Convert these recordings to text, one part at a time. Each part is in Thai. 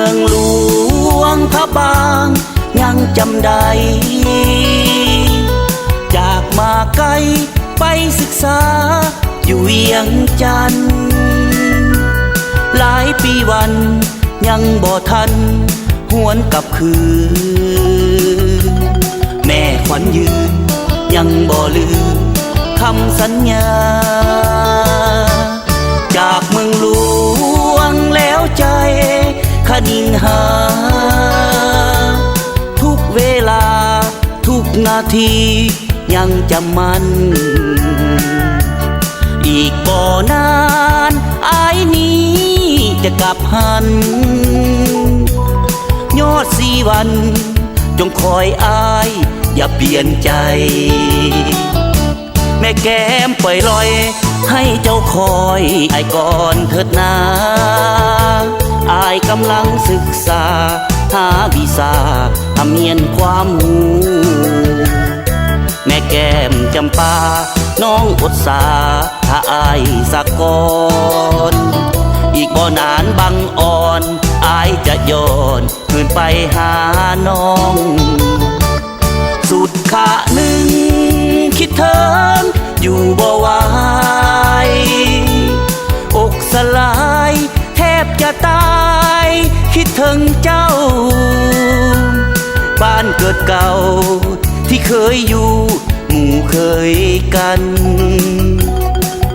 องหลวงพระบางยังจำได้จากมาไกลไปศึกษาอยู่เวียงจันทน์หลายปีวันยังบ่ทันหวนกลับคืนแม่ขวัญยืนยังบ่ลืมคำสัญญาจากเมืองหลวงแล้วใจคนิ่งหาทุกเวลาทุกนาทียังจำมันอีกบ่นานอายนี้จะกลับหันยอดสีวันจงคอยอายอย่าเปลี่ยนใจแม่แก้มปล่อยลอยให้เจ้าคอยอายก่อนเถิดนาอายกำลังศึกษาหาวีซ่าทำเนียนความหูแม่แก้มจำปาน้องอดสาถ้าอายสักก่อนอีกบ่นานบังอ่อนอายจะย้อนคืนไปหาน้องสุดขาหนึ่งคิดเถิงอยู่บ่ไหวอกสลายแทบจะตายคิดถึงเจ้าบ้านเกิดเก่าที่เคยอยู่หมู่เคยกัน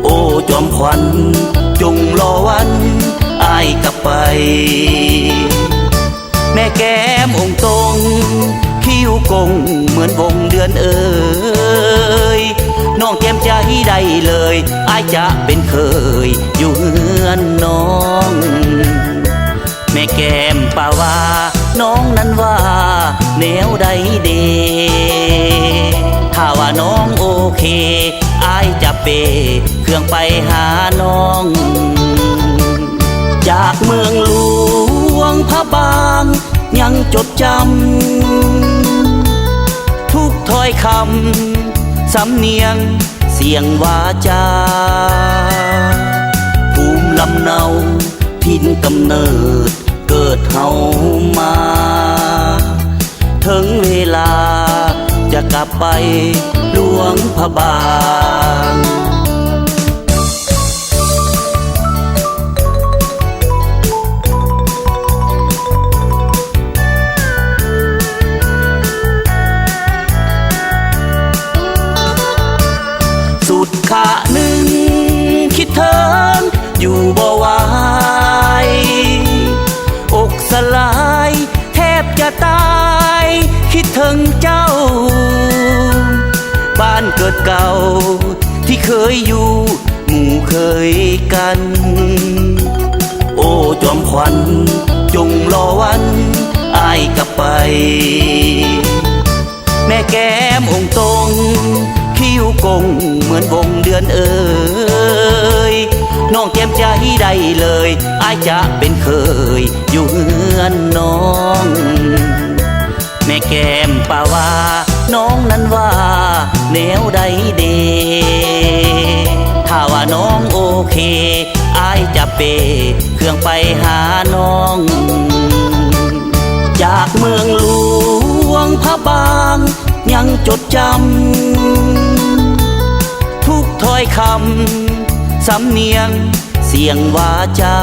โอ้จอมขวัญจงรอวันอายกลับไปแม่แก้มองค์ตรงคิ้วกงเหมือนวงเดือนเอ่ยน้องแก้มใจได้เลยอายจะเป็นเคยอยู่เฮือนน้องแม่แก้มป่าว่าน้องนั้นว่าแนวใดเดถ้าว่าน้องโอเคอายจะเปเครื่องไปหาน้องจากเมืองหลวงพระบางยังจดจำทุกถ้อยคำสำเนียงเสียงวาจาภูมิลำเนาถิ่นกำเนิดเกิดเฮามาถึงเวลาจะกลับไปหลวงพระบางสุดขาหนึ่งคิดเถิงอยู่บ่ไหวอกสลายแทบจะตายคิดถึงเจ้าบ้านเกิดเก่าที่เคยอยู่หมู่เคยกันโอ้จอมขวัญจงรอวันอายกลับไปแม่แก้มองค์ตรงคิ้วกงเหมือนวงเดือนเอ่ยน้องแก้มใจได้เลยอายจะเป็นเคยอยู่เฮือนน้องแม่แก้มป่าว่าน้องนั้นว่าแนวใดเดถ้าว่าน้องโอเคอายจะเปเครื่องไปหาน้องจากเมืองหลวงพระบางยังจดจำทุกถ้อยคำสำเนียงเสียงวาจา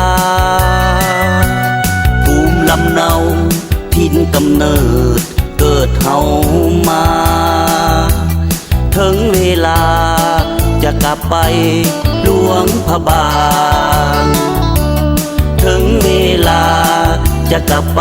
ภูมิลำเนาถิ่นกำเนิดเกิดเฮามาถึงเวลาจะกลับไปหลวงพระบางถึงเวลาจะกลับไป